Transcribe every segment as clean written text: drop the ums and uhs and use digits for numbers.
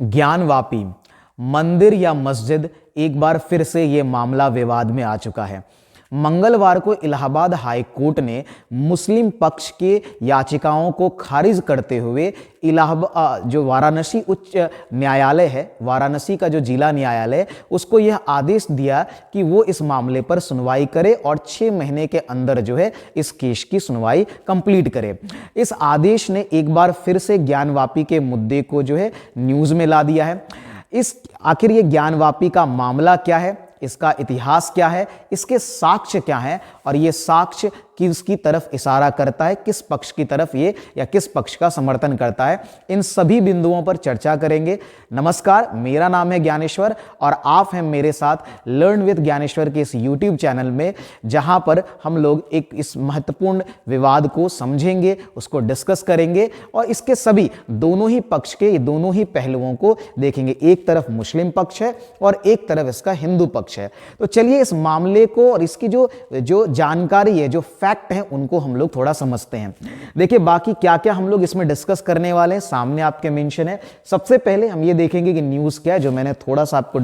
ज्ञानवापी मंदिर या मस्जिद, एक बार फिर से ये मामला विवाद में आ चुका है। मंगलवार को इलाहाबाद हाई कोर्ट ने मुस्लिम पक्ष के याचिकाओं को खारिज करते हुए इलाहाबाद जो वाराणसी उच्च न्यायालय है, वाराणसी का जो जिला न्यायालय, उसको यह आदेश दिया कि वो इस मामले पर सुनवाई करे और 6 महीने के अंदर जो है इस केस की सुनवाई कंप्लीट करे। इस आदेश ने एक बार फिर से ज्ञानवापी के मुद्दे को जो है न्यूज में ला दिया है। आखिर ये ज्ञानवापी का मामला क्या है, इसका इतिहास क्या है, इसके साक्ष्य क्या हैं और ये साक्ष्य किसकी तरफ इशारा करता है, किस पक्ष की तरफ ये या किस पक्ष का समर्थन करता है, इन सभी बिंदुओं पर चर्चा करेंगे। नमस्कार, मेरा नाम है ज्ञानेश्वर और आप हैं मेरे साथ लर्न विद ज्ञानेश्वर के इस यूट्यूब चैनल में, जहां पर हम लोग एक इस महत्वपूर्ण विवाद को समझेंगे, उसको डिस्कस करेंगे और इसके सभी दोनों ही पक्ष के दोनों ही पहलुओं को देखेंगे। एक तरफ मुस्लिम पक्ष है और एक तरफ इसका हिंदू पक्ष है। तो चलिए इस मामले को और इसकी जो जानकारी है, जो फैक्ट हैं, उनको हम लोग थोड़ा समझते हैं। देखिए बाकी क्या क्या हम लोग इसमें डिस्कस करने वाले हैं, सामने आपके मेंशन है। सबसे पहले हम ये देखेंगे कि न्यूज़ क्या है, जो मैंने थोड़ा सा आपको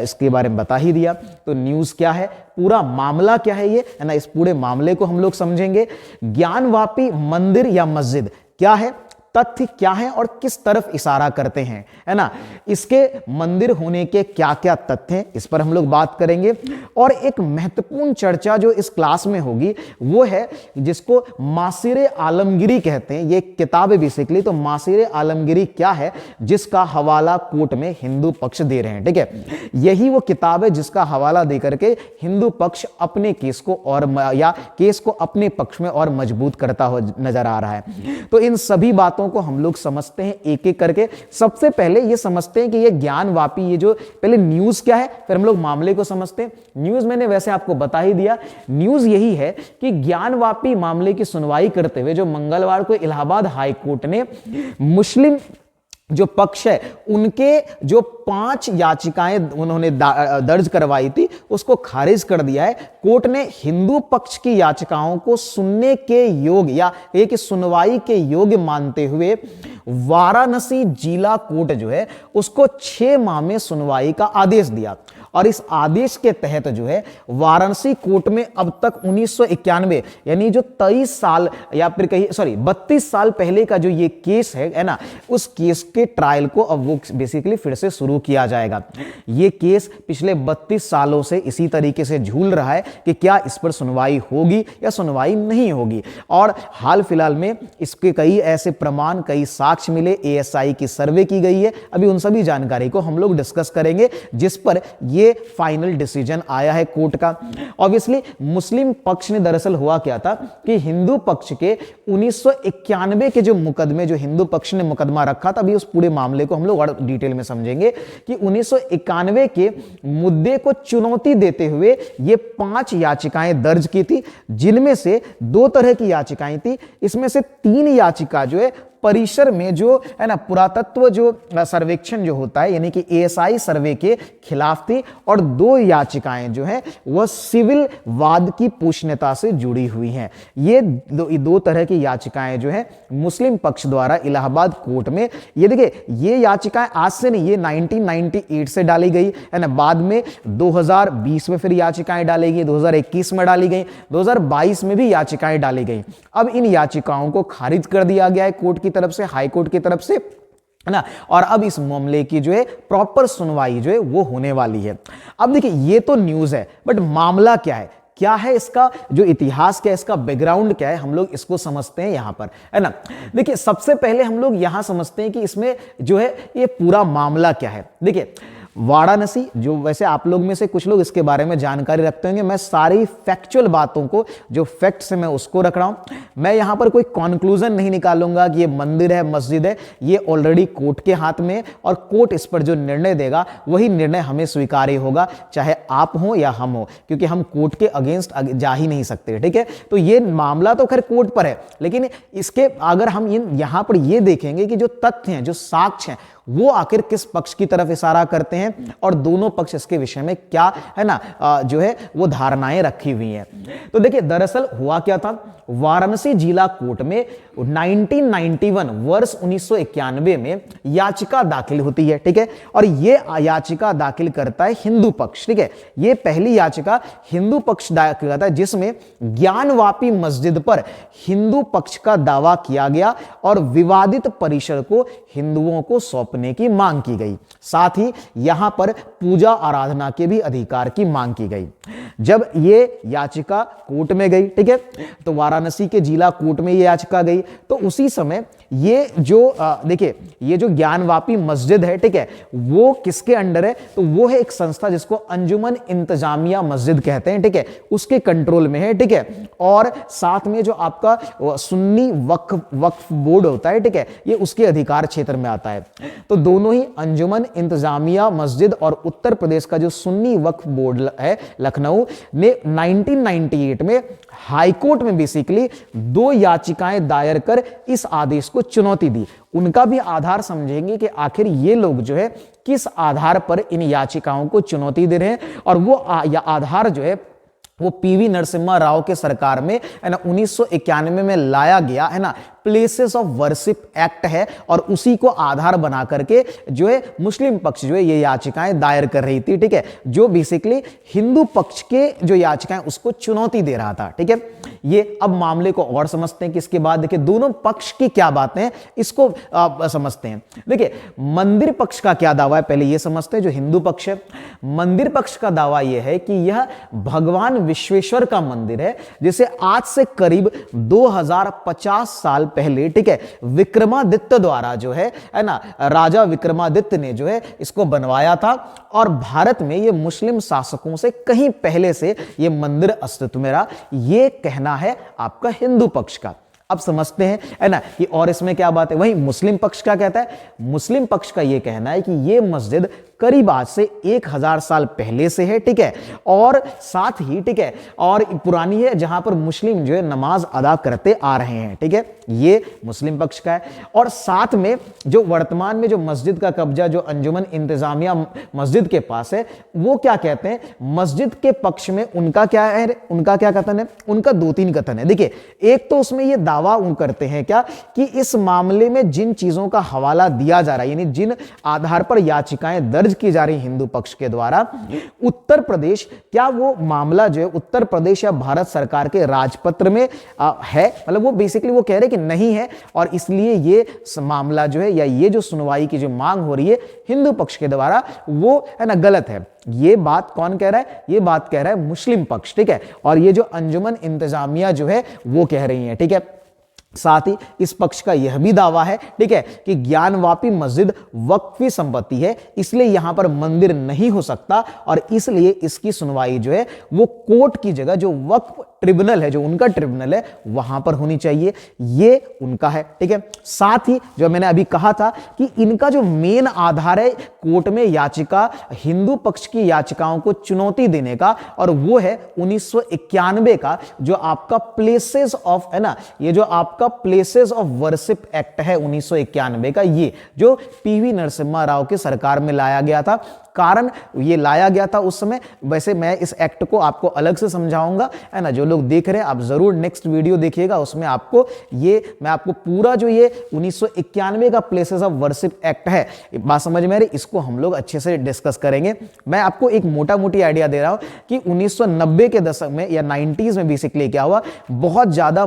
इसके बारे में बता ही दिया। तो न्यूज़ क्या है, पूरा मामला क्या है, ये है ना, इस पूरे मामले को हम लोग समझेंगे। ज्ञानवापी मंदिर या मस्जिद क्या है, तथ्य क्या है और किस तरफ इशारा करते हैं, है ना, इसके मंदिर होने के क्या क्या तथ्य हैं, इस पर हम लोग बात करेंगे। और एक महत्वपूर्ण चर्चा जो इस क्लास में होगी वो है जिसको मासिर आलमगिरी कहते हैं। ये किताब है बेसिकली। तो मासिर आलमगिरी क्या है, जिसका हवाला कोर्ट में हिंदू पक्ष दे रहे हैं। ठीक है, यही वो किताब है जिसका हवाला देकर के हिंदू पक्ष अपने केस को और या केस को अपने पक्ष में और मजबूत करता हो नजर आ रहा है। तो इन सभी बातों को हम लोग समझते हैं एक एक करके। सबसे पहले ये समझते हैं कि ये ज्ञानवापी, ये जो पहले न्यूज क्या है, फिर हम लोग मामले को समझते हैं। न्यूज मैंने वैसे आपको बता ही दिया। न्यूज यही है कि ज्ञानवापी मामले की सुनवाई करते हुए जो मंगलवार को इलाहाबाद हाई कोर्ट ने मुस्लिम जो पक्ष है उनके जो 5 याचिकाएं उन्होंने दर्ज करवाई थी उसको खारिज कर दिया है। कोर्ट ने हिंदू पक्ष की याचिकाओं को सुनने के योग्य या एक सुनवाई के योग्य मानते हुए वाराणसी जिला कोर्ट जो है उसको 6 माह में सुनवाई का आदेश दिया। और इस आदेश के तहत जो है वाराणसी कोर्ट में अब तक 1991 यानी जो 23 साल या फिर कहीं 32 साल पहले का जो ये केस है ना, उस केस के ट्रायल को अब वो बेसिकली फिर से शुरू किया जाएगा। ये केस पिछले 32 सालों से इसी तरीके से झूल रहा है कि क्या इस पर सुनवाई होगी या सुनवाई नहीं होगी। और हाल फिलहाल में इसके कई ऐसे प्रमाण, कई साक्ष्य मिले, ASI की सर्वे की गई है। अभी उन सभी जानकारी को हम लोग डिस्कस करेंगे जिस पर ये फाइनल डिसीजन आया है कोर्ट का। ऑब्वियसली मुस्लिम पक्ष ने दरअसल हुआ क्या था कि हिंदू पक्ष के 1991 के जो मुकदमे, जो हिंदू पक्ष ने मुकदमा रखा था, अभी उस पूरे मामले को हम लोग और डिटेल में समझेंगे कि 1991 के मुद्दे को चुनौती देते हुए ये 5 याचिकाएं दर्ज की थी, जिनमें से 2 तरह की याचिकाएं थी। इसमें से 3 याचिका जो है परिसर में जो है ना पुरातत्व जो सर्वेक्षण जो होता है यानी कि ASI सर्वे के खिलाफ थी, और 2 याचिकाएं जो है वह सिविल वाद की पूछनीयता से जुड़ी हुई हैं। ये दो तरह की याचिकाएं जो है मुस्लिम पक्ष द्वारा इलाहाबाद कोर्ट में, ये देखिए ये याचिकाएं आज से नहीं, ये 1998 से डाली गई है ना, बाद में 2020 में फिर याचिकाएं डाली गई, 2021 में डाली गई, 2022 में भी याचिकाएं डाली गई। अब इन याचिकाओं को खारिज कर दिया गया है कोर्ट की तरफ से, हाई कोर्ट की तरफ से, है ना। और अब इस मामले की जो है प्रॉपर सुनवाई जो है वो होने वाली है। अब देखिए ये तो न्यूज़ है, बट मामला क्या है, क्या है इसका जो इतिहास, क्या है इसका बैकग्राउंड, क्या है, हम लोग इसको समझते हैं यहां पर, है ना। देखिए सबसे पहले हम लोग यहां समझते हैं कि इसमें जो है ये पूरा मामला क्या है। देखिए वाराणसी, जो वैसे आप लोग में से कुछ लोग इसके बारे में जानकारी रखते होंगे, मैं सारी फैक्चुअल बातों को, जो फैक्ट्स है मैं उसको रख रहा हूं। मैं यहां पर कोई कंक्लूजन नहीं निकालूंगा कि ये मंदिर है, मस्जिद है, ये ऑलरेडी कोर्ट के हाथ में है और कोर्ट इस पर जो निर्णय देगा वही निर्णय हमें स्वीकार्य होगा, चाहे आप हो या हम हो, क्योंकि हम कोर्ट के अगेंस्ट जा ही नहीं सकते। ठीक है, तो ये मामला तो खैर कोर्ट पर है, लेकिन इसके अगर हम यहां पर ये देखेंगे कि जो तथ्य हैं, जो साक्ष्य हैं, वो आखिर किस पक्ष की तरफ इशारा करते हैं और दोनों पक्ष इसके विषय में क्या है ना जो है वो धारणाएं रखी हुई हैं। तो देखिए दरअसल हुआ क्या था, वाराणसी जिला कोर्ट में 1991 वर्ष 1991 में याचिका दाखिल होती है, ठीक है। और ये याचिका दाखिल करता है हिंदू पक्ष, ठीक है। ये पहली याचिका हिंदू पक्ष दाखिल करता है जिसमें ज्ञानवापी मस्जिद पर हिंदू पक्ष का दावा किया गया और विवादित परिसर को हिंदुओं को सौंपने की मांग की गई। साथ ही यहां पर पूजा आराधना के भी अधिकार की मांग की गई। जब ये याचिका कोर्ट में गई, ठीक है, तो वाराणसी के जिला कोर्ट में ये याचिका गई, तो उसी समय ये जो देखिए ये जो ज्ञानवापी मस्जिद है, ठीक है, वो किसके अंडर है? तो वो है एक संस्था जिसको अंजुमन इंतजामिया मस्जिद कहते हैं, ठीक है, उसके कंट्रोल में है, ठीक है। और साथ में जो आपका सुन्नी वक्फ बोर्ड होता है, ठीक है, ये उसके अधिकार क्षेत्र में आता है। तो दोनों ही अंजुमन इंतजामिया मस्जिद और उत्तर प्रदेश का जो सुन्नी वक्फ बोर्ड है लखनऊ ने 1998 में हाईकोर्ट में बेसिकली 2 याचिकाएं दायर कर इस आदेश को चुनौती दी। उनका भी आधार समझेंगे कि आखिर ये लोग जो है किस आधार पर इन याचिकाओं को चुनौती दे रहे हैं, और वो आधार जो है वो पीवी नरसिम्हा राव के सरकार में है ना 1991 में लाया गया है ना प्लेसेस ऑफ वर्शिप एक्ट है, और उसी को आधार बना करके जो है मुस्लिम पक्ष जो है ये याचिकाएं दायर कर रही थी, ठीक है, जो बेसिकली हिंदू पक्ष के जो याचिकाएं उसको चुनौती दे रहा था, ठीक है। ये अब मामले को और समझते हैं कि इसके बाद देखिए दोनों पक्ष की क्या बातें हैं इसको समझते हैं। देखिए मंदिर पक्ष का क्या दावा है पहले ये समझते हैं। जो हिंदू पक्ष है, मंदिर पक्ष का दावा यह है कि यह भगवान विश्वेश्वर का मंदिर है, जिसे आज से करीब 2050 साल पहले, ठीक है, विक्रमादित्य द्वारा जो है ना राजा विक्रमादित्य ने जो है इसको बनवाया था, और भारत में ये मुस्लिम शासकों से कहीं पहले से ये मंदिर अस्तित्व में रहा। ये कहना है आपका हिंदू पक्ष का। अब समझते हैं है ना कि और इसमें क्या बात है। वहीं मुस्लिम पक्ष क्या कहता है? मुस्लिम पक्ष का यह कहना है कि यह मस्जिद करीब आज से 1000 साल पहले से है, ठीक है, और साथ ही ठीक है और पुरानी है, जहां पर मुस्लिम जो है नमाज अदा करते आ रहे हैं, ठीक है, ये मुस्लिम पक्ष का है। और साथ में जो वर्तमान में जो मस्जिद का कब्जा जो अंजुमन इंतजामिया मस्जिद के पास है, वो क्या कहते हैं? मस्जिद के पक्ष में उनका क्या है, उनका क्या कथन है? उनका 2-3 कथन है। देखिए, एक तो उसमें ये दावा उन करते हैं क्या कि इस मामले में जिन चीजों का हवाला दिया जा रहा है, यानी जिन आधार पर याचिकाएं दर्ज की जा रही हिंदू पक्ष के द्वारा, उत्तर प्रदेश, क्या वो मामला जो है उत्तर प्रदेश या भारत सरकार के राजपत्र में है? मतलब वो बेसिकली वो कह रहे कि नहीं है, और इसलिए ये मामला जो है या ये जो सुनवाई की जो मांग हो रही है हिंदू पक्ष के द्वारा, वो है ना गलत है। ये बात कौन कह रहा है? ये बात कह रहा है मुस्लिम पक्ष, ठीक है, और ये जो अंजुमन इंतजामिया जो है वो कह रही है, ठीक है। साथ ही इस पक्ष का यह भी दावा है, ठीक है, कि ज्ञानवापी मस्जिद वक्फी संपत्ति है, इसलिए यहां पर मंदिर नहीं हो सकता, और इसलिए इसकी सुनवाई जो है वो कोर्ट की जगह जो वक्फ ट्रिब्यूनल है, जो उनका ट्रिब्यूनल है, वहां पर होनी चाहिए। ये उनका है, ठीक है। साथ ही जो मैंने अभी कहा था कि इनका जो मेन आधार है कोर्ट में याचिका, हिंदू पक्ष की याचिकाओं को चुनौती देने का, और वो है 1991 का जो आपका प्लेसेस ऑफ है ना, ये जो आपका प्लेसेस ऑफ वर्शिप एक्ट है 1991 का, ये जो पीवी नरसिम्हा राव की सरकार में लाया गया था। कारण ये लाया गया था उस समय, वैसे मैं इस एक्ट को आपको अलग से समझाऊंगा, है ना, जो लोग देख रहे हैं आप जरूर नेक्स्ट वीडियो देखिएगा, उसमें आपको ये मैं आपको पूरा जो ये 1991 का प्लेसेस ऑफ वर्शिप एक्ट है, बात समझ में आ रही, इसको हम लोग अच्छे से डिस्कस करेंगे। मैं आपको एक मोटा मोटी आइडिया दे रहा हूं कि 1990 के दशक में या 90s में बेसिकली क्या हुआ, बहुत ज्यादा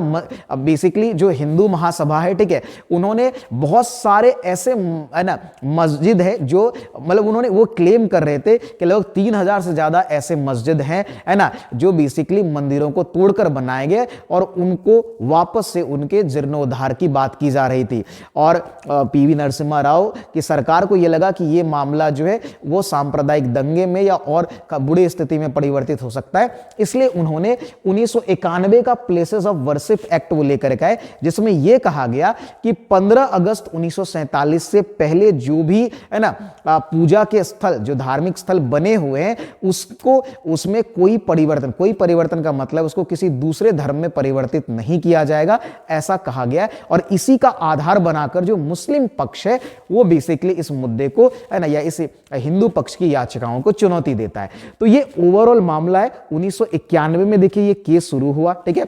बेसिकली जो हिंदू महासभा है, ठीक है, उन्होंने बहुत सारे ऐसे है ना मस्जिद है जो मतलब उन्होंने वो क्लेम कर रहे थे कि लगभग 3000 से ज्यादा ऐसे मस्जिद हैं, है ना, जो बेसिकली मंदिरों को तोड़कर बनाए गए और उनको वापस से उनके जीर्णोद्धार की बात की जा रही थी। और पीवी नरसिम्हा राव की सरकार को यह लगा कि यह मामला जो है वो सांप्रदायिक दंगे में या और बुरी स्थिति में परिवर्तित हो सकता है, इसलिए उन्होंने 1991 का प्लेसेस ऑफ वर्शिप एक्ट वो लेकर के आए, जिसमें यह कहा गया कि 15 अगस्त 1947 से पहले जो भी है ना पूजा के स्थल, जो धार्मिक स्थल बने हुए हैं, उसको उसमें कोई परिवर्तन का मतलब उसको किसी दूसरे धर्म में परिवर्तित नहीं किया जाएगा, ऐसा कहा गया है। और इसी का आधार बनाकर जो मुस्लिम पक्ष है वो बेसिकली इस मुद्दे को है ना या इस हिंदू पक्ष की याचिकाओं को चुनौती देता है। तो ये ओवरऑल मामला है 1991 में, देखिए ये केस शुरू हुआ, ठीक है।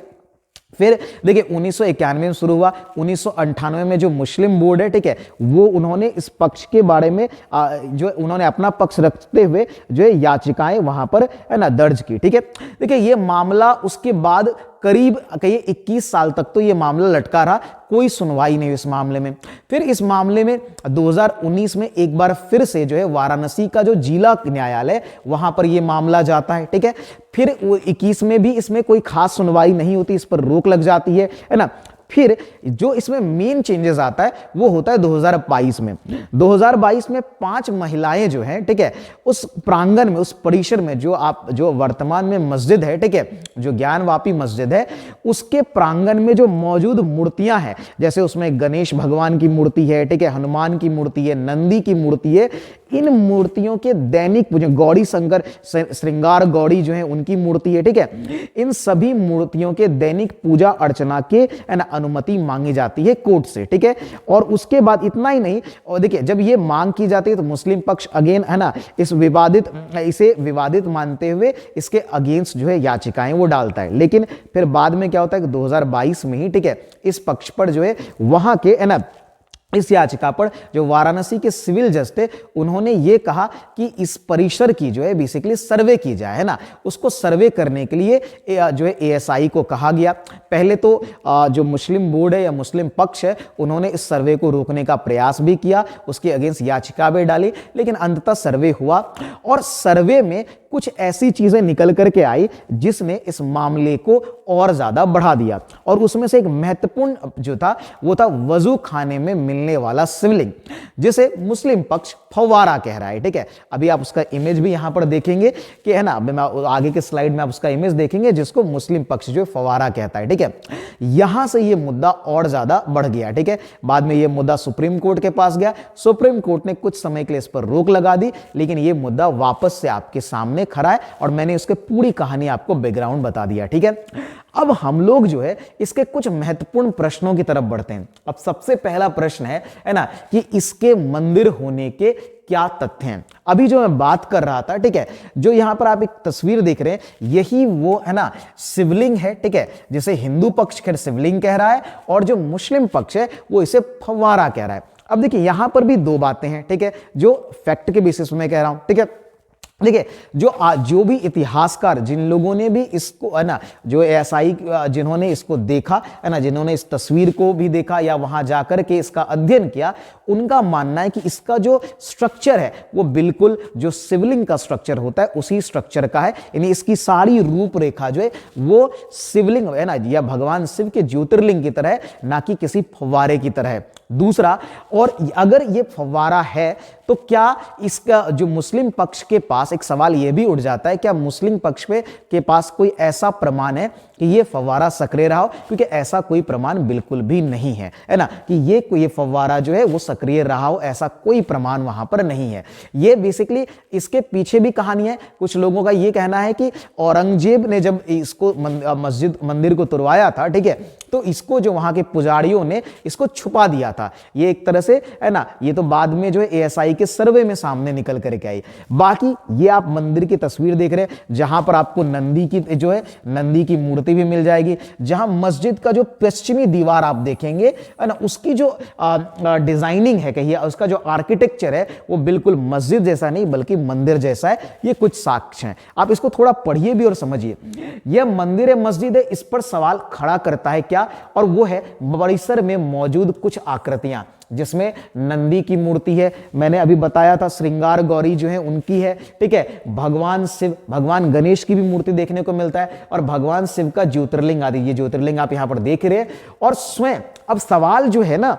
फिर देखिए 1991 में शुरू हुआ, 1998 में जो मुस्लिम बोर्ड है, ठीक है, वो उन्होंने इस पक्ष के बारे में जो उन्होंने अपना पक्ष रखते हुए जो है याचिकाएं वहां पर है ना दर्ज की। ठीक है, देखिए ये मामला उसके बाद करीब कहिए 21 साल तक तो ये मामला लटका रहा, कोई सुनवाई नहीं हुई इस मामले में। फिर इस मामले में 2019 में एक बार फिर से जो है वाराणसी का जो जिला न्यायालय वहां पर ये मामला जाता है। ठीक है, फिर 21 में भी इसमें कोई खास सुनवाई नहीं होती, इस पर रोक लग जाती है ना। फिर जो इसमें मेन चेंजेस आता है वो होता है 2022 में। 2022 में 5 महिलाएं जो हैं, ठीक है, उस प्रांगण में, उस परिसर में जो वर्तमान में मस्जिद है, ठीक है, जो ज्ञानवापी मस्जिद है, उसके प्रांगण में जो मौजूद मूर्तियां हैं, जैसे उसमें गणेश भगवान की मूर्ति है, ठीक है, हनुमान की मूर्ति है, नंदी की मूर्ति है, इन मूर्तियों के दैनिक पूजन, गौड़ी शंकर श्रृंगार गौड़ी जो है उनकी मूर्ति है, ठीक है, इन सभी मूर्तियों के दैनिक पूजा अर्चना के अनुमति मांगी जाती है कोर्ट से। ठीक है, और उसके बाद इतना ही नहीं, और देखिए जब ये मांग की जाती है तो मुस्लिम पक्ष अगेन है ना इसे विवादित मानते हुए इसके अगेंस्ट जो है याचिकाएं वो डालता है। लेकिन फिर बाद में क्या होता है कि 2022 में ही, ठीक है, इस पक्ष पर जो है वहां के है ना इस याचिका पर जो वाराणसी के सिविल जज थे उन्होंने ये कहा कि इस परिसर की जो है बेसिकली सर्वे की जाए, है ना। उसको सर्वे करने के लिए जो है एएसआई को कहा गया। पहले तो जो मुस्लिम बोर्ड है या मुस्लिम पक्ष है उन्होंने इस सर्वे को रोकने का प्रयास भी किया, उसके अगेंस्ट याचिका भी डाली, लेकिन अंततः सर्वे हुआ और सर्वे में कुछ ऐसी चीजें निकल करके आई जिसने इस मामले को और ज्यादा बढ़ा दिया। और उसमें से एक महत्वपूर्ण जो था वो था वजू खाने में मिलने वाला शिवलिंग, जिसे मुस्लिम पक्ष फव्वारा कह रहा है। ठीक है, अभी आप उसका इमेज भी यहां पर देखेंगे कि है ना, आगे के स्लाइड में आप उसका इमेज देखेंगे जिसको मुस्लिम पक्ष जो फव्वारा कहता है। ठीक है, यहां से ये मुद्दा और ज्यादा बढ़ गया। ठीक है, बाद में ये मुद्दा सुप्रीम कोर्ट के पास गया, सुप्रीम कोर्ट ने कुछ समय के लिए इस पर रोक लगा दी, लेकिन ये मुद्दा वापस से आपके सामने खड़ा है और मैंने उसके पूरी कहानी आपको बैकग्राउंड बता दिया। ठीक है, अब हम लोग जो है इसके कुछ महत्वपूर्ण प्रश्नों की तरफ बढ़ते हैं। अब सबसे पहला प्रश्न है ना, कि इसके मंदिर होने के क्या तथ्य हैं। अभी जो मैं बात कर रहा था, ठीक है, जो यहां पर आप एक तस्वीर देख रहे हैं, यही वो है ना शिवलिंग है। ठीक है, जिसे हिंदू पक्ष खैर शिवलिंग कह रहा है और जो मुस्लिम पक्ष है वो इसे फव्वारा कह रहा है। अब देखिए यहां पर भी दो बातें हैं, ठीक है, जो फैक्ट के बेसिस में कह रहा हूं। ठीक है, देखिए जो भी इतिहासकार जिन लोगों ने भी इसको है ना, जो एएसआई जिन्होंने इसको देखा है ना, जिन्होंने इस तस्वीर को भी देखा या वहां जाकर के इसका अध्ययन किया, उनका मानना है कि इसका जो स्ट्रक्चर है वो बिल्कुल जो शिवलिंग का स्ट्रक्चर होता है उसी स्ट्रक्चर का है। यानी इसकी सारी रूपरेखा जो है वो शिवलिंग है ना, या भगवान शिव के ज्योतिर्लिंग की तरह है, ना कि किसी फव्वारे की तरह है। दूसरा, और अगर ये फव्वारा है तो क्या इसका जो मुस्लिम पक्ष के पास एक सवाल यह भी उठ जाता है, क्या मुस्लिम पक्ष के पास कोई ऐसा प्रमाण है कि ये फव्वारा सक्रिय रहा हो? क्योंकि ऐसा कोई प्रमाण बिल्कुल भी नहीं है, है ना, कि ये फव्वारा जो है वो सक्रिय रहा हो, ऐसा कोई प्रमाण वहां पर नहीं है। ये बेसिकली इसके पीछे भी कहानी है। कुछ लोगों का ये कहना है कि औरंगजेब ने जब इसको मंदिर को तुड़वाया था, ठीक है, तो इसको जो वहां के पुजारियों ने इसको छुपा दिया था। ये एक तरह से है ना, ये तो बाद में जो है एएसआई के सर्वे में सामने निकल करके आई। बाकी ये आप मंदिर की तस्वीर देख रहे हैं जहां पर आपको नंदी की मूर्ति भी मिल जाएगी। जहां मस्जिद का जो पश्चिमी दीवार आप देखेंगे है ना, उसकी जो डिजाइनिंग है, कहिए उसका जो आर्किटेक्चर है वो बिल्कुल मस्जिद जैसा नहीं बल्कि मंदिर जैसा है। ये कुछ साक्ष्य हैं, आप इसको थोड़ा पढ़िए भी और समझिए। यह मंदिर है, मस्जिद है, इस पर सवाल खड़ा करता है क्या, और वो है परिसर में मौजूद कुछ आकृतियां, जिसमें नंदी की मूर्ति है, मैंने अभी बताया था श्रृंगार गौरी जो है उनकी है। ठीक है, भगवान शिव, भगवान गणेश की भी मूर्ति देखने को मिलता है, और भगवान शिव का ज्योतिर्लिंग आदि, ये ज्योतिर्लिंग आप यहां पर देख रहे हैं। और स्वयं अब सवाल जो है ना,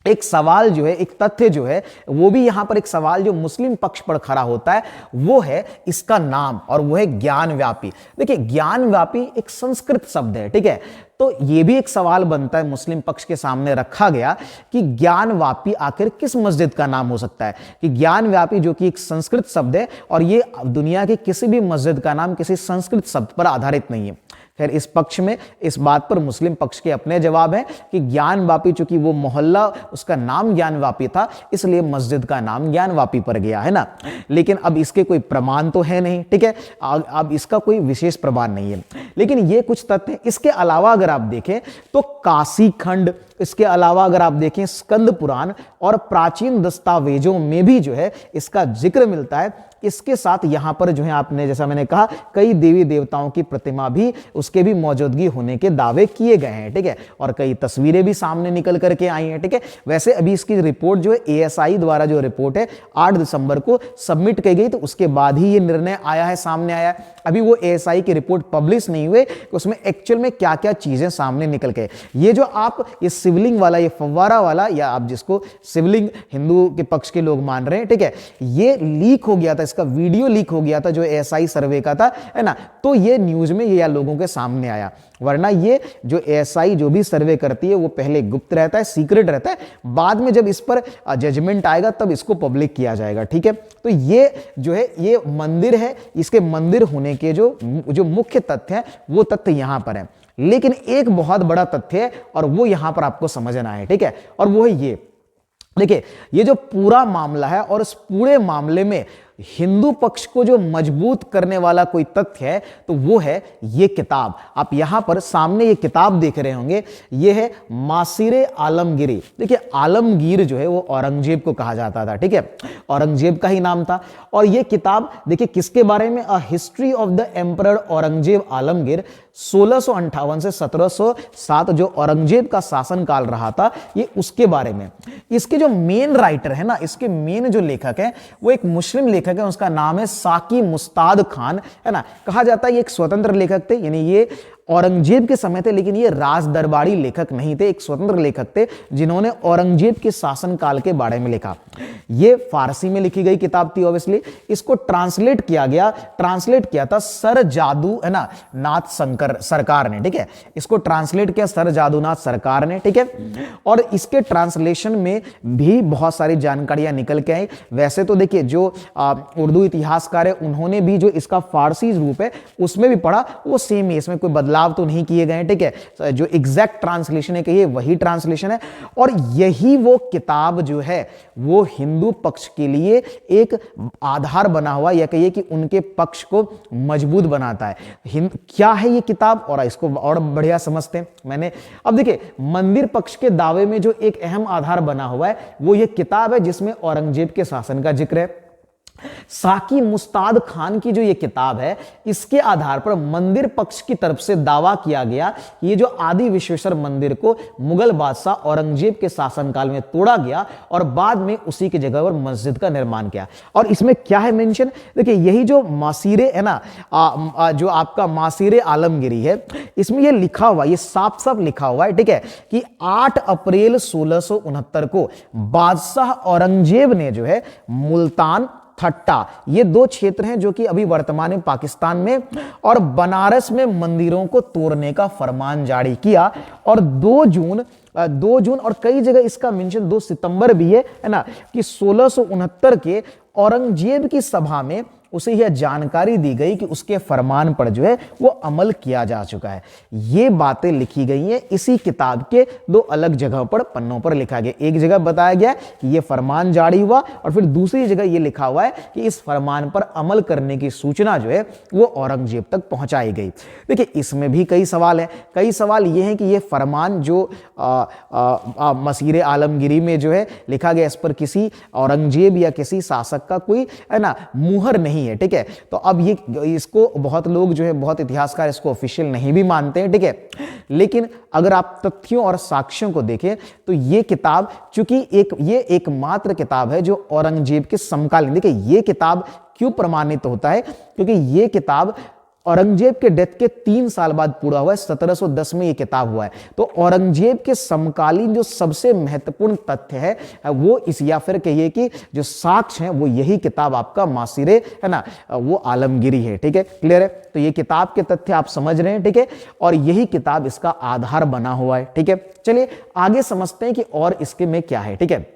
एक सवाल जो है, एक तथ्य जो है, वो भी यहां पर एक सवाल जो मुस्लिम पक्ष पर खड़ा होता है, वो है इसका नाम, और वो है ज्ञानव्यापी। देखिए ज्ञानव्यापी एक संस्कृत शब्द है, ठीक है, तो ये भी एक सवाल बनता है, मुस्लिम पक्ष के सामने रखा गया कि ज्ञानव्यापी आखिर किस मस्जिद का नाम हो सकता है, कि ज्ञानव्यापी जो कि एक संस्कृत शब्द है और ये दुनिया की किसी भी मस्जिद का नाम किसी संस्कृत शब्द पर आधारित नहीं है। खैर इस पक्ष में, इस बात पर मुस्लिम पक्ष के अपने जवाब हैं कि ज्ञानवापी, चूंकि वो मोहल्ला उसका नाम ज्ञानवापी था इसलिए मस्जिद का नाम ज्ञानवापी पर गया, है ना। लेकिन अब इसके कोई प्रमाण तो है नहीं, ठीक है, अब इसका कोई विशेष प्रमाण नहीं है, लेकिन ये कुछ तथ्य। इसके अलावा अगर आप देखें तो काशी खंड, इसके अलावा अगर आप देखें स्कंद पुराण और प्राचीन दस्तावेजों में भी जो है इसका जिक्र मिलता है। इसके साथ यहां पर जो है आपने, जैसा मैंने कहा, कई देवी देवताओं की प्रतिमा भी, उसके भी मौजूदगी होने के दावे किए गए हैं, ठीक है, और कई तस्वीरें भी सामने निकल करके आई हैं, ठीक है। वैसे अभी इसकी रिपोर्ट जो है एएसआई द्वारा जो रिपोर्ट है 8 दिसंबर को सबमिट की गई, तो उसके बाद ही ये निर्णय आया है, सामने आया है। अभी वो एएसआई की रिपोर्ट पब्लिश नहीं हुए कि उसमें एक्चुअल में क्या क्या चीजें सामने निकल के, ये जो आप ये शिवलिंग वाला, ये फव्वारा वाला, या आप जिसको शिवलिंग हिंदू के पक्ष के लोग मान रहे हैं, ठीक है, ये लीक हो गया था, इसका वीडियो लीक हो गया था जो एएसआई सर्वे का था, है ना, तो ये न्यूज में ये या लोगों के सामने आया। वरना ये जो एएसआई जो भी सर्वे करती है वो पहले गुप्त रहता है, सीक्रेट रहता है, बाद में जब इस पर जजमेंट आएगा तब इसको पब्लिक किया जाएगा, ठीक है। तो ये जो है ये मंदिर है, इसके मंदिर होने के जो मुख्य तथ्य है वो तथ्य यहां पर है। लेकिन एक बहुत बड़ा तथ्य है और वो यहां पर आपको समझना है, ठीक है, और वो है ये देखिए, ये जो पूरा मामला है और इस पूरे मामले में हिंदू पक्ष को जो मजबूत करने वाला कोई तथ्य है तो वो है ये किताब। आप यहां पर सामने ये किताब देख रहे होंगे, ये है मासीरे आलमगीरी। देखिए आलमगीर जो है वो औरंगजेब को कहा जाता था, ठीक है, औरंगजेब का ही नाम था। और ये किताब देखिए किसके बारे में, a history of the emperor Aurangzeb Alamgir 1658 से 1707 जो औरंगजेब का शासनकाल रहा था, ये उसके बारे में। इसके जो मेन राइटर है ना, इसके मेन जो लेखक है वो एक मुस्लिम लेखक है, उसका नाम है साकी मुस्ताद खान, है ना। कहा जाता है ये एक स्वतंत्र लेखक थे, यानी ये औरंगजेब के समय थे, लेकिन ये राज दरबारी लेखक नहीं थे, एक स्वतंत्र लेखक थे जिन्होंने औरंगजेब के शासनकाल के बारे में लिखा। ये फारसी में लिखी गई किताब थी, ऑब्वियसली इसको ट्रांसलेट किया था सर जादू, है ना, नाथ शंकर सरकार ने, ठीक है, इसको ट्रांसलेट किया सर जादूनाथ सरकार ने, ठीक है। और इसके ट्रांसलेशन में भी बहुत सारी जानकारियां निकल के आई। वैसे तो देखिए जो उर्दू इतिहासकार है उन्होंने भी जो इसका फारसी रूप है उसमें भी पढ़ा, वो सेम है, इसमें कोई बदलाव तो नहीं किए गए, ठीक है। जो एग्जैक्ट ट्रांसलेशन है कहिए वही ट्रांसलेशन है। और यही वो किताब जो है वो हिंदू पक्ष के लिए एक आधार बना हुआ, या कहिए कि उनके पक्ष को मजबूत बनाता है। क्या है ये किताब, और इसको और बढ़िया समझते हैं। मैंने अब देखिए मंदिर पक्ष के दावे में जो एक अहम आधार बना हुआ है वो ये किताब है जिसमें औरंगजेब के शासन का जिक्र है। साकी मुस्ताद खान की जो ये किताब है, इसके आधार पर मंदिर पक्ष की तरफ से दावा किया गया ये जो आदि विश्वेश्वर मंदिर को मुगल बादशाह औरंगजेब के शासनकाल में तोड़ा गया और बाद में उसी की जगह पर मस्जिद का निर्माण किया। और इसमें क्या है मेंशन, देखिए यही जो मासीरे है ना, जो आपका मासीरे आलमगिरी है, इसमें ये लिखा हुआ, ये साफ साफ लिखा हुआ है, ठीक है, कि 8 अप्रैल 1669 को बादशाह औरंगजेब ने जो है मुल्तान, ठट्टा, ये 2 क्षेत्र हैं जो कि अभी वर्तमान में पाकिस्तान में, और बनारस में मंदिरों को तोड़ने का फरमान जारी किया। और 2 जून और कई जगह इसका मेंशन 2 सितंबर भी है ना, कि 1669 के औरंगजेब की सभा में उसे यह जानकारी दी गई कि उसके फरमान पर जो है वो अमल किया जा चुका है। ये बातें लिखी गई हैं इसी किताब के 2 अलग जगह पर, पन्नों पर लिखा गया। एक जगह बताया गया कि ये फरमान जारी हुआ और फिर दूसरी जगह ये लिखा हुआ है कि इस फरमान पर अमल करने की सूचना जो है वो औरंगजेब तक पहुंचाई गई। देखिए इसमें भी कई सवाल हैं। कई सवाल ये हैं कि ये फरमान जो मसीरे आलमगिरी में जो है लिखा गया, इस पर किसी औरंगजेब या किसी शासक का कोई, है ना, मुहर नहीं है, ठीक है। तो अब ये इसको बहुत लोग जो है, बहुत इतिहासकार इसको ऑफिशियल नहीं भी मानते हैं, ठीक है। लेकिन अगर आप तथ्यों और साक्ष्यों को देखें तो ये किताब, चूंकि ये एकमात्र किताब है जो औरंगजेब के समकालीन, देखिए ये किताब क्यों प्रमाणित होता है, क्योंकि ये किताब औरंगजेब के डेथ के 3 साल बाद पूरा हुआ है, 1710 में ये किताब हुआ है। तो औरंगजेब के समकालीन जो सबसे महत्वपूर्ण तथ्य है वो इस, या फिर कहिए कि जो साक्ष्य है वो यही किताब आपका मासीरे, है ना, वो आलमगिरी है, ठीक है, क्लियर है। तो ये किताब के तथ्य आप समझ रहे हैं, ठीक है, और यही किताब इसका आधार बना हुआ है, ठीक है। चलिए आगे समझते हैं कि और इसके में क्या है, ठीक है।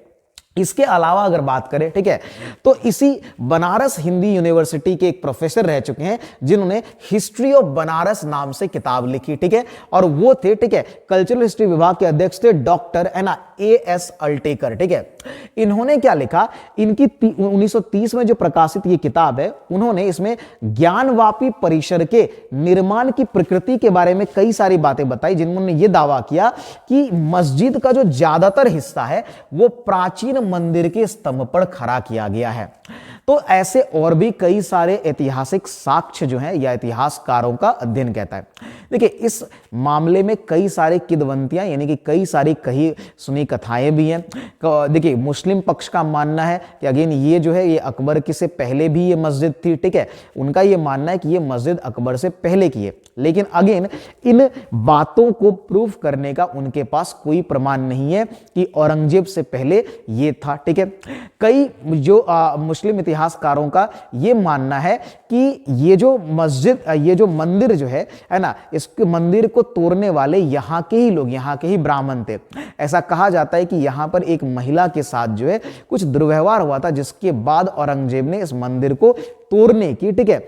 इसके अलावा अगर बात करें, ठीक है, तो इसी बनारस हिंदी यूनिवर्सिटी के एक प्रोफेसर रह चुके हैं जिन्होंने हिस्ट्री ऑफ बनारस नाम से किताब लिखी, ठीक है, और वो थे, ठीक है, कल्चरल हिस्ट्री विभाग के अध्यक्ष थे डॉक्टर A.S. अल्टेकर, ठीक है। इन्होंने क्या लिखा, इनकी 1930 में जो प्रकाशित ये किताब है, उन्होंने इसमें ज्ञानवापी परिसर के निर्माण की प्रकृति के बारे में कई सारी बातें बताई, जिन्होंने ये दावा किया कि मस्जिद का जो ज्यादातर हिस्सा है वो प्राचीन मंदिर के स्तंभ पर खड़ा किया गया है। तो ऐसे और भी कई सारे ऐतिहासिक साक्ष्य जो हैं या इतिहासकारों का अध्ययन कहता है। देखिए, इस मामले में कई सारे किदवंतियां यानी कि कई सारी कही सुनी कथाएं भी हैं। देखिए, मुस्लिम पक्ष का मानना है कि अगेन ये जो है ये अकबर के से पहले भी ये मस्जिद थी, ठीक है, उनका ये मानना है कि ये मस्जिद अकबर से पहले की है, लेकिन अगेन इन बातों को प्रूव करने का उनके पास कोई प्रमाण नहीं है कि औरंगजेब से पहले ये था, ठीक है। कई जो मुस्लिम इतिहासकारों का ये मानना है कि ये जो मस्जिद, ये जो मंदिर जो है ना, इस मंदिर को तोड़ने वाले यहाँ के ही लोग, यहाँ के ही ब्राह्मण थे। ऐसा कहा जाता है कि यहाँ पर एक महिला के साथ जो है कुछ दुर्व्यवहार हुआ था, जिसके बाद औरंगजेब ने इस मंदिर को तोड़ने की, ठीक है,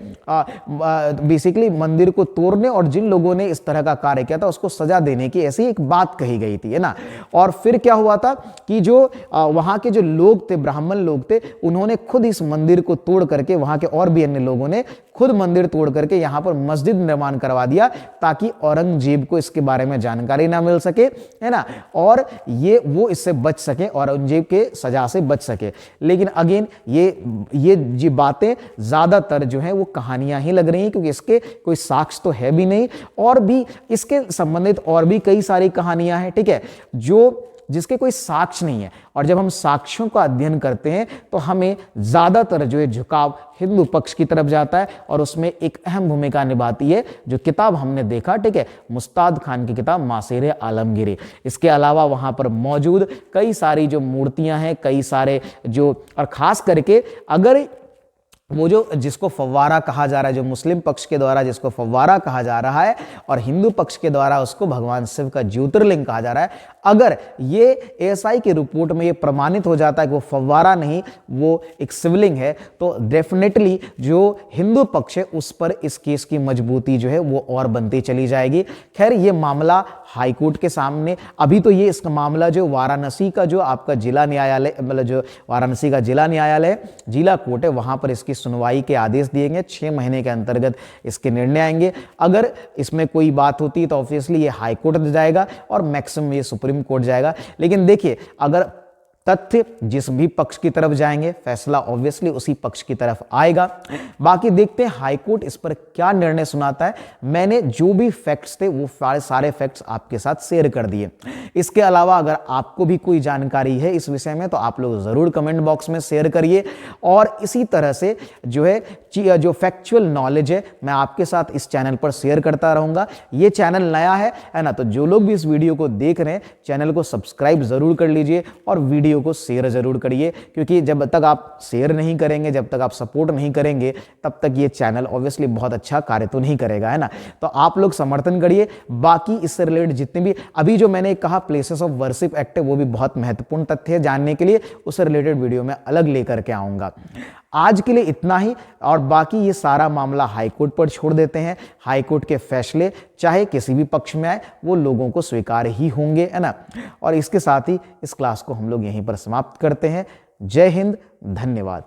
बेसिकली मंदिर को तोड़ने और जिन लोगों ने इस तरह का कार्य किया था उसको सजा देने की ऐसी एक बात कही गई थी, है ना। और फिर क्या हुआ था कि जो वहां के जो लोग थे, ब्राह्मण लोग थे, उन्होंने खुद इस मंदिर को तोड़ करके, वहां के और भी अन्य लोगों ने खुद मंदिर तोड़ करके यहां पर मस्जिद निर्माण करवा दिया, ताकि औरंगजेब को इसके बारे में जानकारी ना मिल सके, है ना, और वो इससे बच सके, औरंगजेब के सजा से बच सके। लेकिन अगेन ये बातें ज्यादातर जो है वो कहानियां ही लग रही हैं, क्योंकि इसके कोई साक्ष्य तो है भी नहीं, और भी इसके संबंधित और भी कई सारी कहानियां हैं, ठीक है, जिसके कोई साक्ष्य नहीं है। और जब हम साक्ष्यों का अध्ययन करते हैं तो हमें ज्यादातर जो है झुकाव हिंदू पक्ष की तरफ जाता है, और उसमें एक अहम भूमिका निभाती है जो किताब हमने देखा, ठीक है, मुस्ताद खान की किताब मासेर आलमगीरी। इसके अलावा वहां पर मौजूद कई सारी जो मूर्तियां हैं, कई सारे जो, और खास करके अगर वो जो जिसको फव्वारा कहा जा रहा है, जो मुस्लिम पक्ष के द्वारा जिसको फव्वारा कहा जा रहा है और हिंदू पक्ष के द्वारा उसको भगवान शिव का ज्योतिर्लिंग कहा जा रहा है, अगर ये एएसआई की रिपोर्ट में ये प्रमाणित हो जाता है कि वो फव्वारा नहीं, वो एक शिवलिंग है, तो डेफिनेटली जो हिंदू पक्ष है उस पर इस केस की मजबूती जो है वो और बनती चली जाएगी। खैर, ये मामला हाईकोर्ट के सामने, अभी तो ये इसका मामला जो वाराणसी का जो आपका जिला न्यायालय, मतलब जो वाराणसी का जिला न्यायालय, जिला कोर्ट है, वहां पर इसकी सुनवाई के आदेश दिए गए। 6 महीने के अंतर्गत इसके निर्णय आएंगे। अगर इसमें कोई बात होती है तो ऑब्वियसली ये हाई कोर्ट जाएगा और मैक्सिमम ये सुप्रीम कोर्ट जाएगा। लेकिन देखिए, अगर तथ्य जिस भी पक्ष की तरफ जाएंगे, फैसला ऑब्वियसली उसी पक्ष की तरफ आएगा। बाकी देखते हैं हाईकोर्ट इस पर क्या निर्णय सुनाता है। मैंने जो भी फैक्ट्स थे वो सारे फैक्ट्स आपके साथ शेयर कर दिए। इसके अलावा अगर आपको भी कोई जानकारी है इस विषय में तो आप लोग जरूर कमेंट बॉक्स में शेयर करिए, और इसी तरह से जो है जो फैक्चुअल नॉलेज है मैं आपके साथ इस चैनल पर शेयर करता रहूंगा। ये चैनल नया है ना, तो जो लोग भी इस वीडियो को देख रहे हैं चैनल को सब्सक्राइब जरूर कर लीजिए और वीडियो को शेयर जरूर करिए, क्योंकि जब तक आप शेयर नहीं करेंगे, जब तक आप सपोर्ट नहीं करेंगे, तब तक ये चैनल ऑब्वियसली बहुत अच्छा कार्य तो नहीं करेगा, है ना। तो आप लोग समर्थन करिए। बाकी इससे रिलेटेड जितने भी अभी जो मैंने कहा प्लेसेस ऑफ वर्शिप एक्ट है, वो भी बहुत महत्वपूर्ण तथ्य है जानने के लिए, उससे रिलेटेड वीडियो में अलग लेकर के आऊंगा। आज के लिए इतना ही, और बाकी ये सारा मामला हाईकोर्ट पर छोड़ देते हैं। हाईकोर्ट के फैसले चाहे किसी भी पक्ष में आए वो लोगों को स्वीकार ही होंगे, है ना। और इसके साथ ही इस क्लास को हम लोग यहीं पर समाप्त करते हैं। जय हिंद, धन्यवाद।